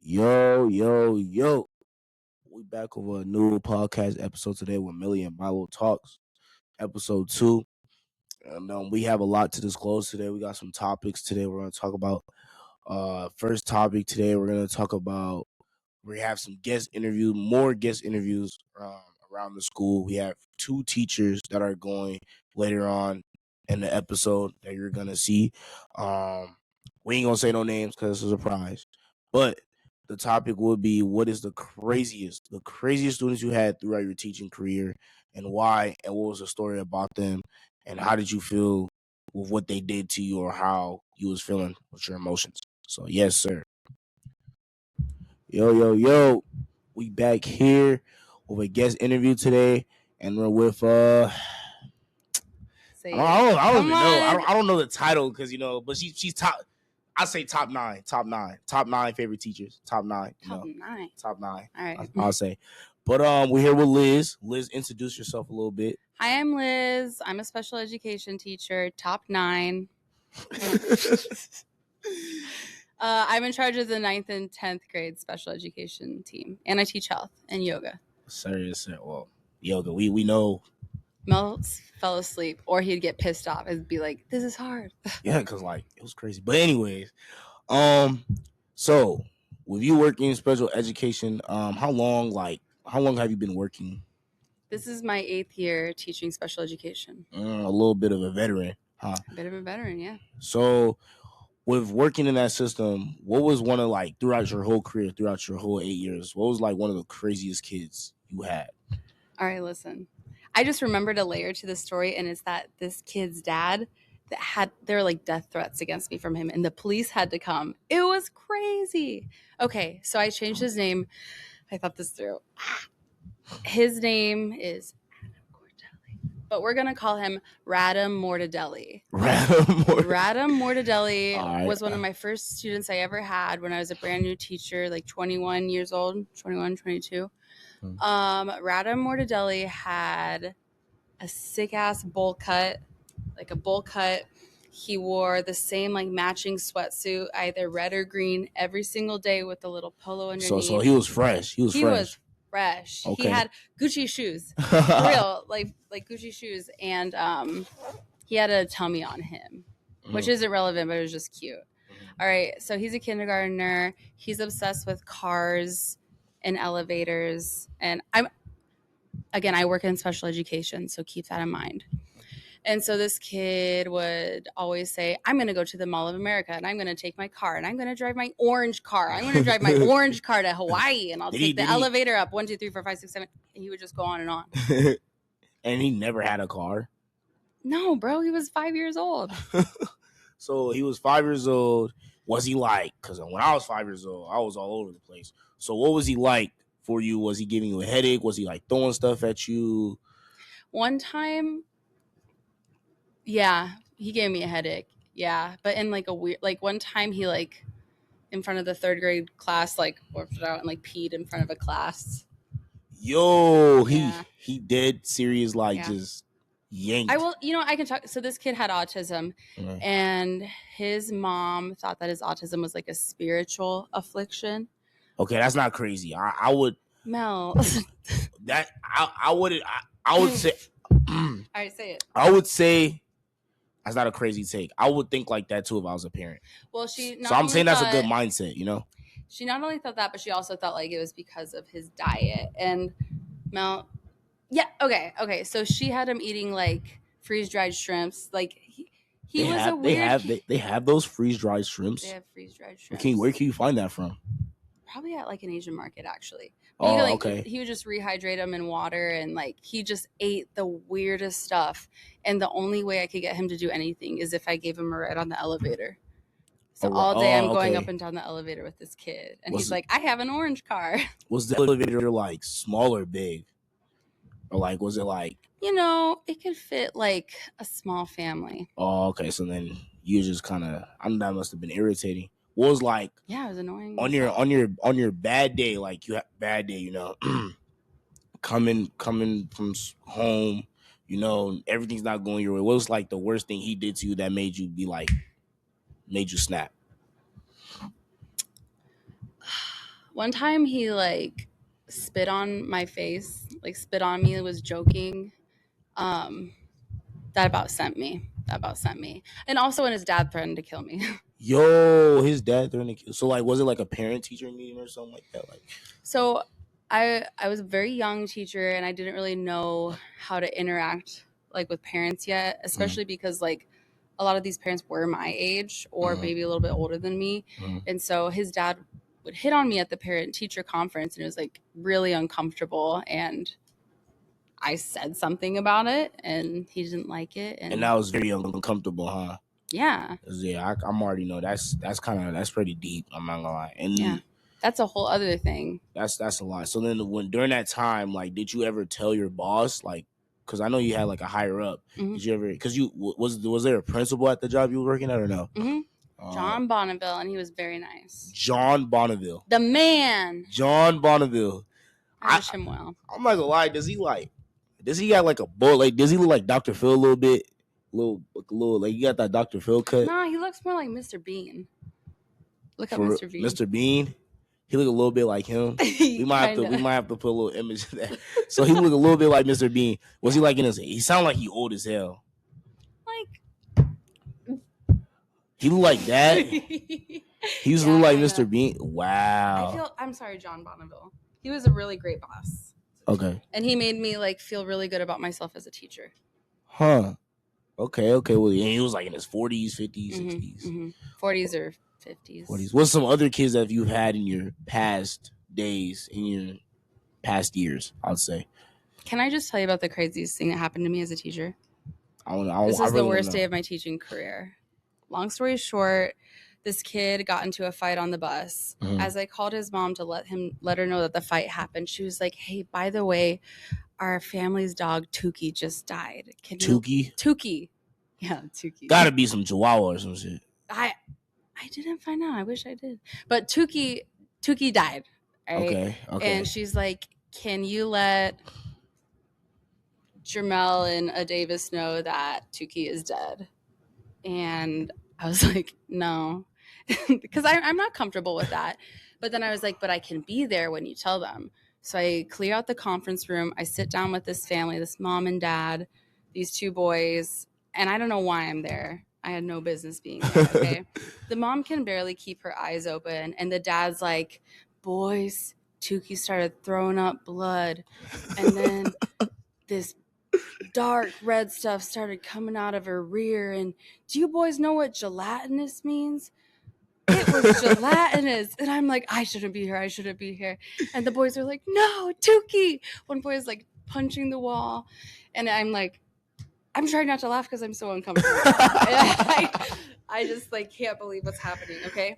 Yo. We back with a new podcast episode today with Millie and Milo Talks, episode 2. And we have a lot to disclose today. We got some topics today we're going to talk about. First topic today, we're going to talk about, we have some more guest interviews around the school. We have 2 teachers that are going later on in the episode that you're going to see. We ain't going to say no names because it's a surprise. But the topic would be, what is the craziest students you had throughout your teaching career, and why, and what was the story about them, and how did you feel with what they did to you, or how you was feeling with your emotions. So yes, sir. Yo. We back here with a guest interview today, and we're with Say I don't even know. I don't know the title because but she's top. I say top nine favorite teachers. Top nine. Top nine. All right. I'll say. But we're here with Liz. Liz, introduce yourself a little bit. Hi, I'm Liz. I'm a special education teacher. Top 9. I'm in charge of the 9th and 10th grade special education team, and I teach health and yoga. Serious. Well, yoga. We know. Mel fell asleep, or he'd get pissed off and be like, "This is hard." Yeah, because it was crazy. But anyways, so with you working in special education, how long have you been working? This is my 8th year teaching special education. A little bit of a veteran, huh? A bit of a veteran, yeah. So, with working in that system, what was one of throughout your whole career, throughout your whole 8 years, what was one of the craziest kids you had? All right, listen. I just remembered a layer to the story, and it's that this kid's dad there were death threats against me from him, and the police had to come. It was crazy. Okay, so I changed his name. I thought this through. His name is Adam Cordelli, but we're gonna call him Radam Mortadelli. Radam Mortadelli was one of my first students I ever had when I was a brand new teacher, 21 years old, 21, 22. Radam Mortadelli had a sick ass bowl cut, a bowl cut. He wore the same matching sweatsuit, either red or green, every single day with a little polo underneath. So he was fresh. He was fresh. Okay. He had Gucci shoes, for real, like Gucci shoes, and he had a tummy on him, which isn't relevant, but it was just cute. All right, so he's a kindergartner. He's obsessed with cars and elevators, and I work in special education, so keep that in mind. And so this kid would always say, I'm going to go to the Mall of America, and I'm going to take my car, and I'm going to drive my orange car. I'm going to drive my orange car to Hawaii, and I'll take the elevator up 1, 2, 3, 4, 5, 6, 7. And he would just go on and on. And he never had a car? No, bro. He was 5 years old. So he was 5 years old. Was he because when I was 5 years old, I was all over the place. So what was he like for you? Was he giving you a headache? Was he throwing stuff at you? One time, yeah, he gave me a headache. Yeah, but in a weird, one time he in front of the 3rd grade class, worked it out and peed in front of a class. Yo, he dead serious, just yanked. I can talk. So this kid had autism, and his mom thought that his autism was a spiritual affliction. Okay, that's not crazy. I would Mel. I would say. All right, say it. I would say that's not a crazy take. I would think like that too if I was a parent. Well, so I'm saying that's a good mindset, She not only thought that, but she also thought it was because of his diet. And Mel, yeah, okay. So she had him eating freeze-dried shrimps. He was a weird. They have those freeze-dried shrimps. They have freeze-dried shrimps. Where can you find that from? Probably at an Asian market, actually. Okay. He would just rehydrate them in water, and he just ate the weirdest stuff. And the only way I could get him to do anything is if I gave him a ride on the elevator. So all day I'm going up and down the elevator with this kid, and he's like, "I have an orange car." Was the elevator small or big, or was it it could fit a small family. Oh, okay. So then you just that must have been irritating. What was yeah, it was annoying. On your bad day, you have bad day, coming from home, everything's not going your way. What was the worst thing he did to you that made you be made you snap? One time he like spit on my face, like spit on me, was joking. That about sent me. And also when his dad threatened to kill me. Yo, his dad threatened to kill. So like, was it like a parent teacher meeting or something like that? Like, So I was a very young teacher and I didn't really know how to interact like with parents yet, especially because like a lot of these parents were my age or maybe a little bit older than me. And so his dad would hit on me at the parent teacher conference and it was like really uncomfortable, and I said something about it and he didn't like it, and that was very uncomfortable, huh? Yeah. Yeah, I'm already know that's pretty deep. I'm not gonna lie, and Yeah, that's a whole other thing. That's a lot. So then, during that time, like, did you ever tell your boss, like, because I know you had like a higher up? Did you ever? Because was there a principal at the job you were working at or no? John Bonneville, and he was very nice. John Bonneville, the man. John Bonneville. I wish him well. I'm not gonna lie. Does he got like a bull? Like, does he look like Dr. Phil a little bit? Like you got that Dr. Phil cut? No, he looks more like Mr. Bean. Look up Mr. Bean. Mr. Bean. He look a little bit like him. We might have to put a little image of that. So he look a little bit like Mr. Bean. Was he like in his? He sound like he old as hell. Like he look like that. He used to look like Mr. Bean. Wow. I'm sorry, John Bonneville. He was a really great boss. Okay. And he made me like feel really good about myself as a teacher. Huh. Okay. Well, and he was like in his 40s, 50s, 60s. 40s or 50s. What's some other kids that you've had in your past days, in your past years, I'd say? Can I just tell you about the craziest thing that happened to me as a teacher? This is really the worst day of my teaching career. Long story short, this kid got into a fight on the bus. As I called his mom to let her know that the fight happened, she was like, "Hey, by the way, our family's dog Tukey just died." Tukey. Yeah, Tukey. Gotta be some Chihuahua or some shit. I didn't find out. I wish I did. But Tukey died. Right? Okay. And she's like, "Can you let Jermel and Davis know that Tukey is dead?" And I was like, "No," because I'm not comfortable with that. But then I was like, "But I can be there when you tell them." So I clear out the conference room. I sit down with this family, this mom and dad, these two boys, and I don't know why I'm there. I had no business being there, okay? The mom can barely keep her eyes open, and the dad's like, "Boys, Tukey started throwing up blood, and then this dark red stuff started coming out of her rear, and do you boys know what gelatinous means?" It was gelatinous. And I'm like, I shouldn't be here. And the boys are like, "No, Tukey." One boy is like punching the wall, and I'm like, I'm trying not to laugh because I'm so uncomfortable. I just like can't believe what's happening. Okay.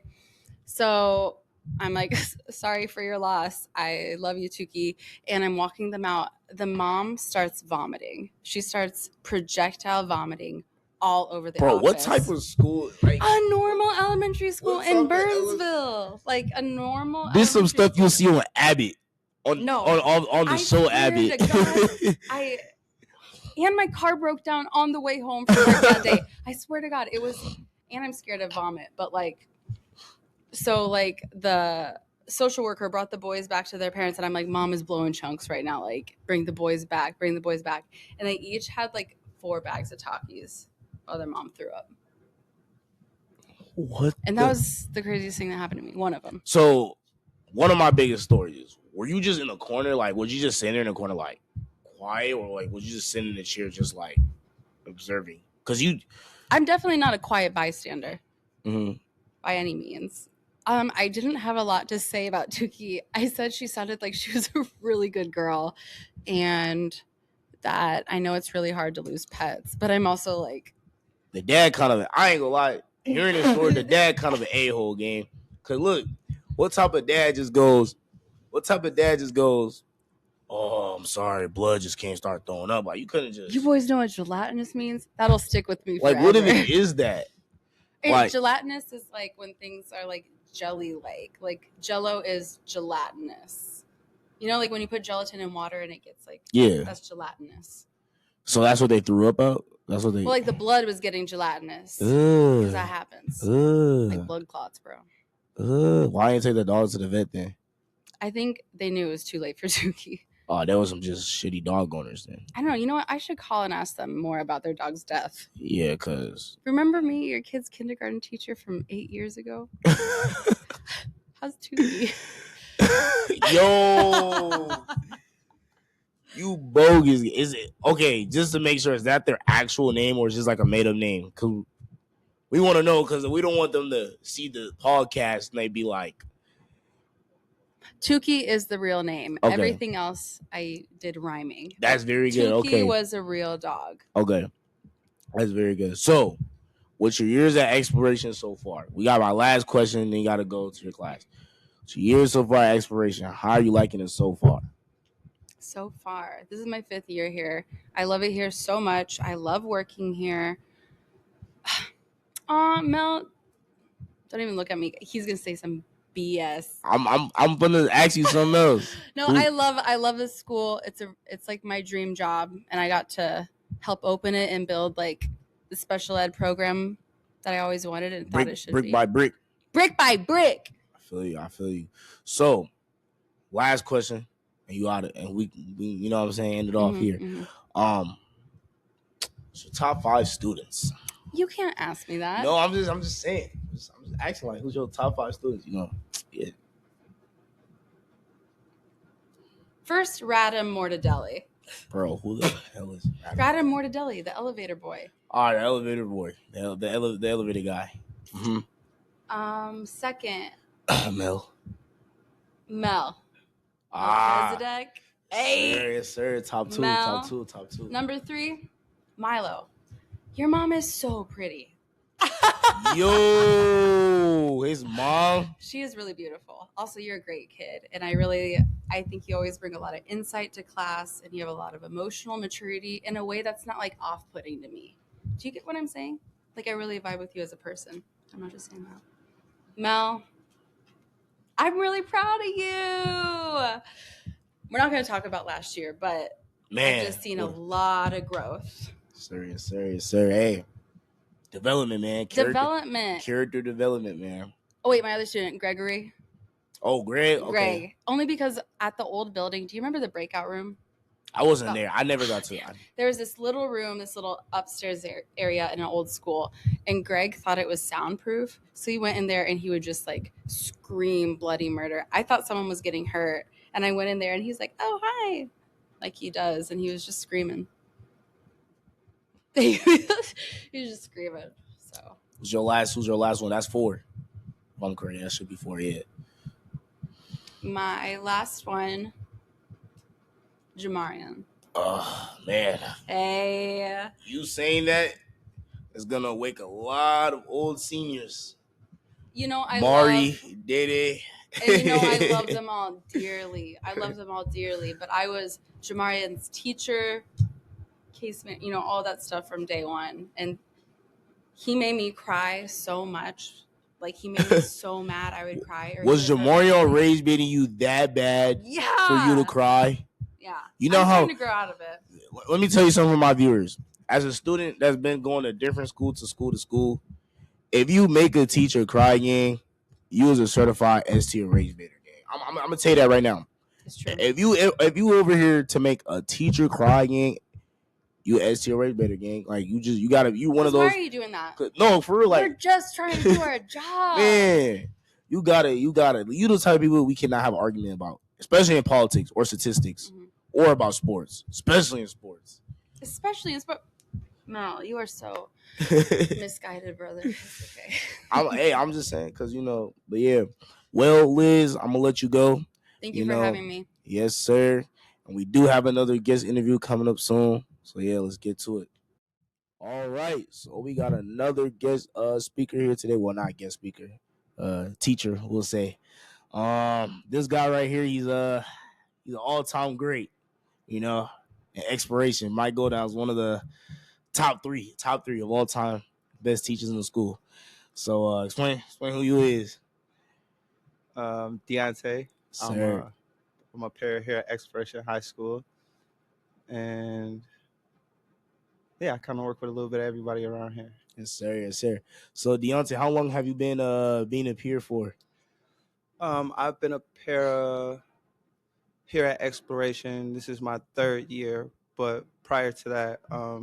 So I'm like, "Sorry for your loss. I love you, Tukey." And I'm walking them out. The mom starts vomiting. She starts projectile vomiting all over the office. What type of school? Like, a normal elementary school in Burnsville. Like a normal. This some stuff you'll see on Abbott. On the show Abbott. And my car broke down on the way home from work that day. I swear to God, it was. And I'm scared of vomit, but like. So like the social worker brought the boys back to their parents, and I'm like, "Mom is blowing chunks right now. Like, bring the boys back. And they each had like 4 bags of Takis while their mom threw up. What? And that was the craziest thing that happened to me. One of them. So one of my biggest stories is, were you just in a corner? Like, would you just sit there in a corner, like quiet, or like, would you just sit in the chair, just like observing? I'm definitely not a quiet bystander by any means. I didn't have a lot to say about Tukey. I said she sounded like she was a really good girl, and that I know it's really hard to lose pets, but I'm also like, the dad kind of, I ain't gonna lie, hearing this story, the dad kind of an a-hole game. Cause look, what type of dad just goes, "Oh, I'm sorry, blood just can't start throwing up." Like, you couldn't just. You boys know what gelatinous means? That'll stick with me forever. Like, what even is that? Like, gelatinous is like when things are like jelly-like. Like Jell-O is gelatinous. You know, like when you put gelatin in water and it gets like, that's gelatinous. So that's what they threw up out? That's what they. Well, like the blood was getting gelatinous because that happens. Like blood clots, bro. Why didn't take the dog to the vet then? I think they knew it was too late for Tuki. Oh, there was some just shitty dog owners then. I don't know. You know what? I should call and ask them more about their dog's death. Yeah, cause remember me, your kid's kindergarten teacher from 8 years ago? How's Tuki? Yo, you bogus. Is it okay? Just to make sure, is that their actual name or is just like a made up name? Cause we want to know, because we don't want them to see the podcast and they be like, Tuki is the real name. Okay. Everything else I did rhyming. That's very good. Tuki Okay. was a real dog. Okay. That's very good. So, what's your years at Exploration so far? We got my last question, and then you got to go to your class. So, years so far at Exploration, how are you liking it so far? So far. This is my 5th year here. I love it here so much. I love working here. Mel, don't even look at me. He's going to say some BS. I'm gonna ask you something else. No, I love this school. It's like my dream job, and I got to help open it and build like the special ed program that I always wanted and thought it should brick be. by brick. Brick by brick. I feel you. So, last question, and you out of, and we you know what I'm saying, end it off here. Mm-hmm. So top 5 students. You can't ask me that. No, I'm just saying. I'm just asking, like, who's your top 5 students? You know, yeah. First, Radham Mortadelli. Bro, who the hell is Radham Mortadelli, the elevator boy. All right, the elevator boy, the elevator guy. Mm-hmm. Second, Mel. Melchizedek. Hey, sir. Top 2. Mel. Top 2. Number 3, Milo. Your mom is so pretty. Yo, his mom. She is really beautiful. Also, you're a great kid, and I think you always bring a lot of insight to class, and you have a lot of emotional maturity in a way that's not like off-putting to me. Do you get what I'm saying? Like, I really vibe with you as a person. I'm not just saying that. Mel, I'm really proud of you. We're not going to talk about last year, but I've just seen a lot of growth. Serious. Hey, development, man. Character development, man. Oh, wait, my other student, Gregory. Oh, Greg? Okay. Greg. Only because at the old building, do you remember the breakout room? I wasn't there. I never got to it. There was this little room, this little upstairs area in an old school, and Greg thought it was soundproof. So he went in there and he would just like scream bloody murder. I thought someone was getting hurt, and I went in there and he's like, "Oh, hi," like he does, and he was just screaming. He was just screaming. So who's your last one? That's 4. If I'm correct, that should be 4. Yeah. My last one, Jamarian. Oh man. Hey. You saying that is gonna wake a lot of old seniors. You know, Mari, Dede. And you know, I love them all dearly. But I was Jamarian's teacher, casement, you know, all that stuff from day one. And he made me cry so much. Like, he made me so mad I would cry. Was Jamarian rage baiting you that bad for you to cry? Yeah. You know I'm how trying to grow out of it. Let me tell you something for my viewers. As a student that's been going to different school to school, if you make a teacher cry, gang, you is a certified ST rage baiter, gang. I'm gonna tell you that right now. It's true. If you over here to make a teacher cry, gang, you ST rage baiter, gang. Like you gotta one of those. Why are you doing that? No, for real. Like, we're just trying to do our job. Man, you gotta. You the type of people we cannot have an argument about, especially in politics or statistics or about sports, especially in sports. No, you are so misguided, brother. It's okay. I'm just saying, because, you know, but yeah. Well, Liz, I'm going to let you go. Thank you for having me. Yes, sir. And we do have another guest interview coming up soon. So, yeah, let's get to it. All right. So, we got another guest speaker here today. Well, not guest speaker. Teacher, we'll say. This guy right here, he's an all-time great, you know, and Exploration might go down as one of the top three of all time best teachers in the school. So explain who you is. Deontay. Sir. I'm a parent here at Exploration High School. And I kind of work with a little bit of everybody around here. Yes, sir. Yes, sir. So, Deontay, how long have you been being a peer for? I've been a para here at Exploration. This is my 3rd year, but prior to that, I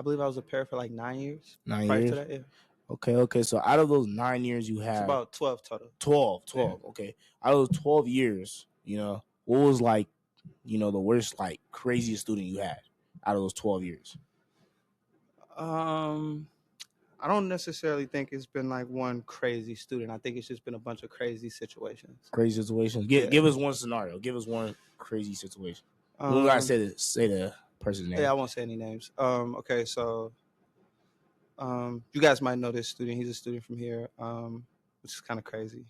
believe I was a para for like 9 years. 9 prior years. to that, yeah. Okay. So, out of those 9 years, you It's have about 12 total. 12. Okay. Out of those 12 years, what was like, the worst, like, craziest student you had out of those 12 years? I don't necessarily think it's been like one crazy student. I think it's just been a bunch of crazy situations. Crazy situations. Give us one scenario. Give us one crazy situation. You don't gotta say the person's name. Yeah, I won't say any names. Okay, so you guys might know this student. He's a student from here, which is kind of crazy.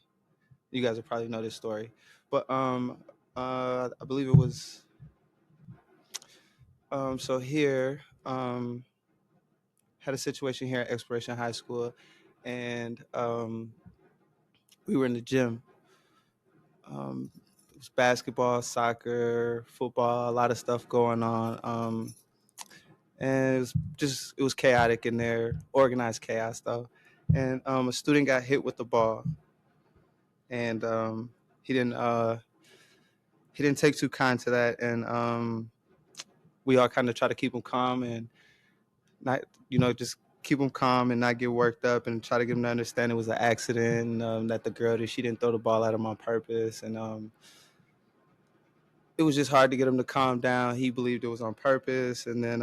You guys will probably know this story, but I believe it was so here had a situation here at Exploration High School, and we were in the gym. It was basketball, soccer, football, a lot of stuff going on. And it was chaotic in there, organized chaos though. And a student got hit with the ball, and he didn't take too kind to that, and we all kind of try to keep him calm and not, just keep him calm and not get worked up, and try to get him to understand it was an accident, and that the girl she didn't throw the ball at him on purpose, and it was just hard to get him to calm down. He believed it was on purpose, and then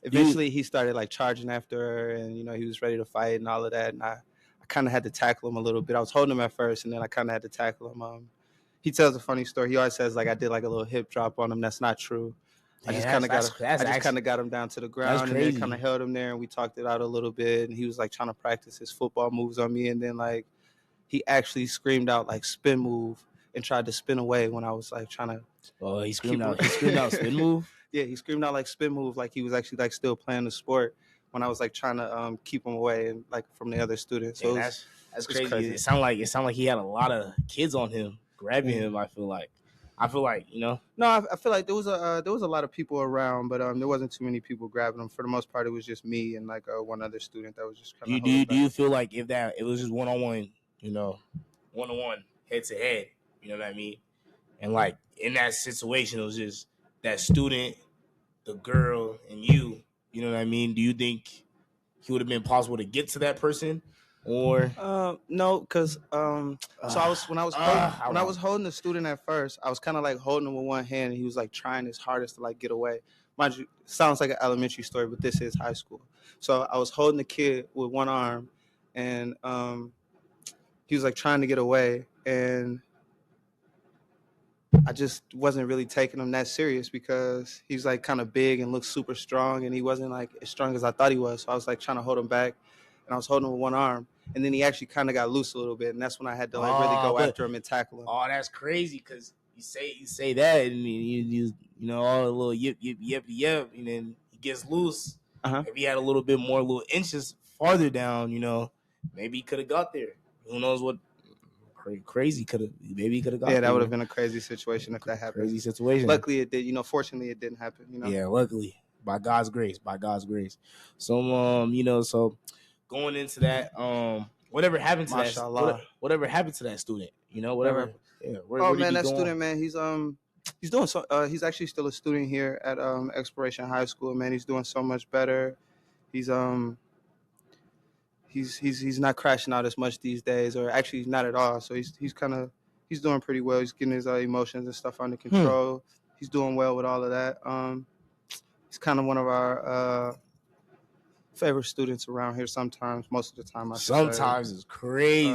eventually he started like charging after her, and he was ready to fight and all of that, and I kind of had to tackle him a little bit. I was holding him at first, and then I kind of had to tackle him. He tells a funny story. He always says like I did like a little hip drop on him. That's not true. I just kind of got him down to the ground, and then kind of held him there, and we talked it out a little bit, and he was like trying to practice his football moves on me, and then like he actually screamed out like spin move and tried to spin away when I was like trying to. Oh, he screamed out spin move. Yeah, he screamed out like spin move, like he was actually like still playing the sport when I was like trying to keep him away and like from the other students. So that's crazy. It sounded like he had a lot of kids on him grabbing him. I feel like No, I feel like there was a lot of people around, but there wasn't too many people grabbing him. For the most part, it was just me and like one other student that was just kind of. Do you feel like if it was just 1-on-1, 1-on-1, head to head, you know what I mean? And like in that situation, it was just that student, the girl, and you. You know what I mean? Do you think he would have been possible to get to that person, or no? Because so when I was holding the student at first, I was kind of like holding him with one hand, and he was like trying his hardest to like get away. Mind you, sounds like an elementary story, but this is high school. So I was holding the kid with one arm, and he was like trying to get away, and I just wasn't really taking him that serious because he's like kind of big and looks super strong, and he wasn't like as strong as I thought he was. So I was like trying to hold him back, and I was holding him with one arm, and then he actually kind of got loose a little bit, and that's when I had to like really go after him and tackle him. Oh, that's crazy because you say that, and you all a little yip, and then he gets loose. If he had a little bit more little inches farther down, maybe he could have got there. Who knows what crazy could have got. Yeah, that would have been a crazy situation if that happened. Crazy situation. Luckily it did. Fortunately it didn't happen. Yeah, luckily by God's grace. So so going into that, whatever happened to whatever happened to that student, whatever. Yeah. Where that student, man, he's doing so. He's actually still a student here at Exploration High School. Man, he's doing so much better. He's not crashing out as much these days, or actually not at all. So he's doing pretty well. He's getting his emotions and stuff under control. He's doing well with all of that. He's kind of one of our favorite students around here. Sometimes, most of the time, sometimes it's crazy.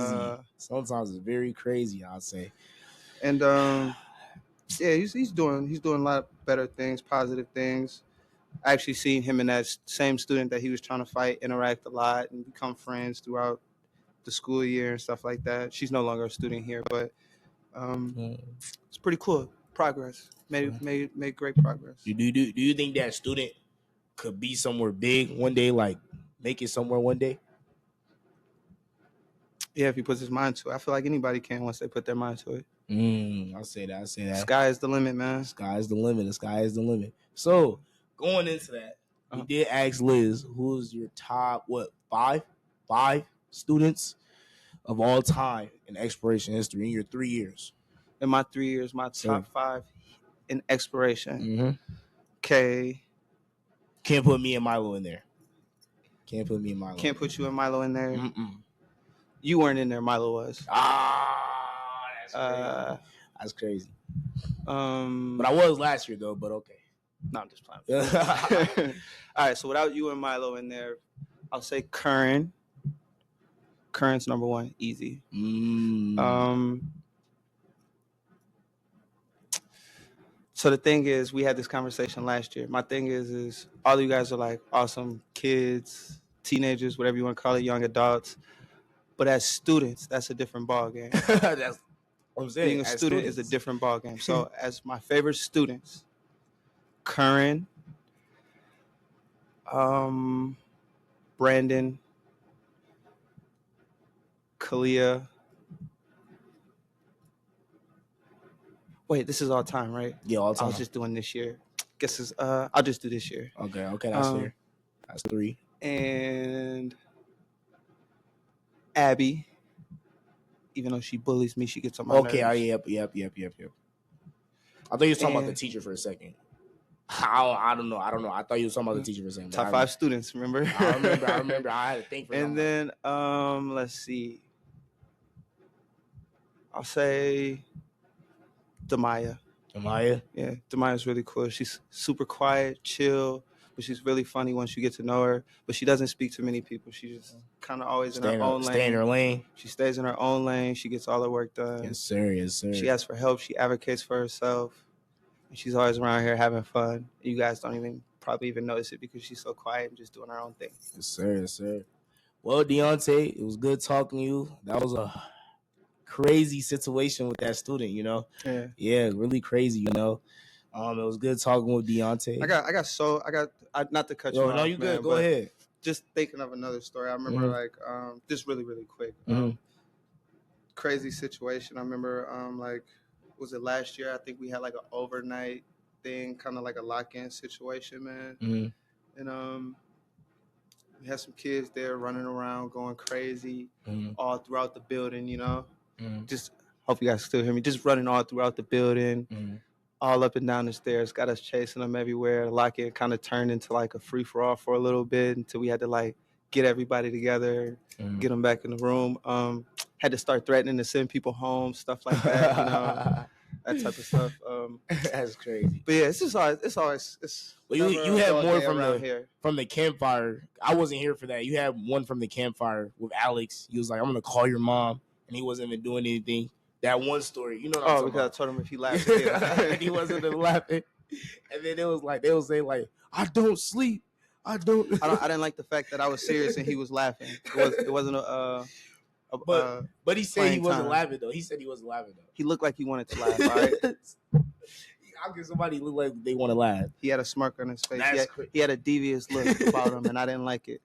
Sometimes it's very crazy, I'll say. And yeah, he's doing a lot better things, positive things. I actually seen him and that same student that he was trying to fight interact a lot and become friends throughout the school year and stuff like that. She's no longer a student here, but it's pretty cool. Progress. Made great progress. Do you think that student could be somewhere big one day, like make it somewhere one day? Yeah, if he puts his mind to it. I feel like anybody can once they put their mind to it. I'll say that. Sky is the limit, man. Sky is the limit. So going into that, we did ask Liz, who's your top five students of all time in exploration history in your 3 years? In my 3 years, my top 5 in exploration. Mm-hmm. Okay. Can't put me and Milo in there. Can't put you and Milo in there. Mm-mm. You weren't in there. Milo was. That's crazy. But I was last year though. But okay. No, I'm just playing. All right. So without you and Milo in there, I'll say Curran. Curran's number 1, easy. So the thing is, we had this conversation last year. My thing is all of you guys are like awesome kids, teenagers, whatever you want to call it, young adults. But as students, that's a different ball game. That's what I'm saying. Being a student is a different ball game. So as my favorite students, Curran, Brandon, Kalia. Wait, this is all time, right? Yeah, all time. I was just doing this year. Guess it's I'll just do this year. Okay, that's fair. That's 3. And Abby, even though she bullies me, she gets on my nerves. Yep. I thought you were talking about the teacher for a second. I don't know. I thought you were talking about the teacher for a second. Top 5 students, remember? I remember. I had to think for and something. Then let's see. I'll say Demaya. Yeah, Demaya's really cool. She's super quiet, chill, but she's really funny once you get to know her. But she doesn't speak to many people. She's just kind of always in her own lane. Stay in her lane. She stays in her own lane. She gets all her work done. Yes, sir. She asks for help. She advocates for herself. And she's always around here having fun. You guys don't probably even notice it because she's so quiet and just doing her own thing. Yes, sir. Well, Deontay, it was good talking to you. That was a crazy situation with that student, you know. Yeah, really crazy, you know. It was good talking with Deontay. Not to cut you off. No, you good. Go ahead. Just thinking of another story. I remember just really, really quick. Crazy situation. I remember was it last year? I think we had like an overnight thing, kind of like a lock-in situation, man. And we had some kids there running around, going crazy all throughout the building, you know. Just hope you guys still hear me. Just running all throughout the building, all up and down the stairs. Got us chasing them everywhere. Lock-in kind of turned into like a free-for-all for a little bit until we had to like get everybody together, get them back in the room. Had to start threatening to send people home, stuff like that, you know, that type of stuff. That's crazy. But yeah, it's always. Well, you had more from the campfire. I wasn't here for that. You had one from the campfire with Alex. He was like, "I'm gonna call your mom," and he wasn't even doing anything. That one story, you know what I'm talking about? I told him if he laughed again. He wasn't laughing. And then it was like, they would say like, "I don't sleep. I didn't like the fact that I was serious and he was laughing. It wasn't but he said he wasn't laughing though. He said he wasn't laughing though. He looked like he wanted to laugh. All right. How can somebody look like they want to laugh? He had a smirk on his face. He had a devious look about him, and I didn't like it.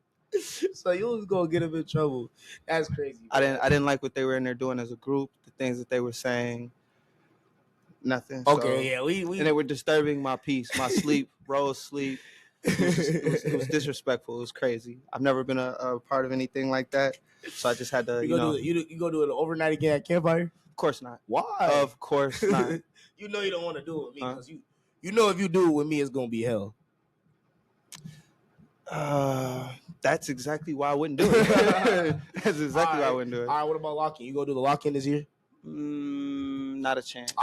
So you was gonna get him in trouble. That's crazy. I didn't like what they were in there doing as a group. The things that they were saying. Nothing. Okay, so, yeah, and they were disturbing my peace, my sleep, Rose sleep. It was disrespectful. It was crazy. I've never been a part of anything like that, so I just had to. You go do it overnight again at campfire? Of course not. Why? Of course not. You know you don't want to do it with me because you know if you do it with me, it's gonna be hell. That's exactly why I wouldn't do it. That's exactly why I wouldn't do it. All right, what about lock-in? You gonna do the lock-in this year? Not a chance.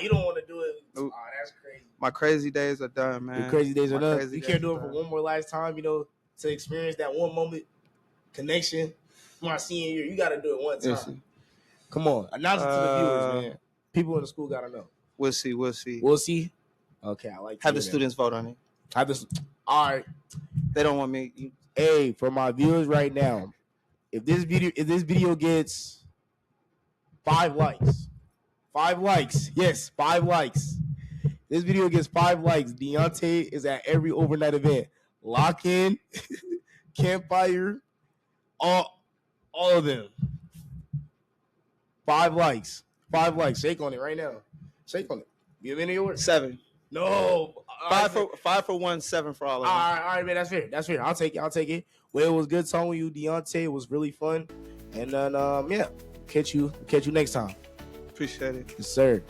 You don't want to do it. Nope. That's crazy. My crazy days are done, man. Your crazy days are done. You can't do it for one more last time, you know, to experience that one moment connection. My senior year, you got to do it one time. Listen. Come on, announce it to the viewers, man. People in the school got to know. We'll see. Okay, I like. Have the students vote on it. All right. They don't want me. Hey, for my viewers right now, if this video gets 5 likes. 5 likes. Yes, 5 likes. This video gets 5 likes. Deontay is at every overnight event. Lock-in, campfire, all of them. 5 likes. 5 likes. Shake on it right now. Shake on it. Give any yours. 7. No. Five for one, 7 for all of them. All right, man. That's fair. That's fair. I'll take it. Well, it was good talking with you, Deontay. It was really fun. And then, catch you next time. Appreciate it. Yes, sir.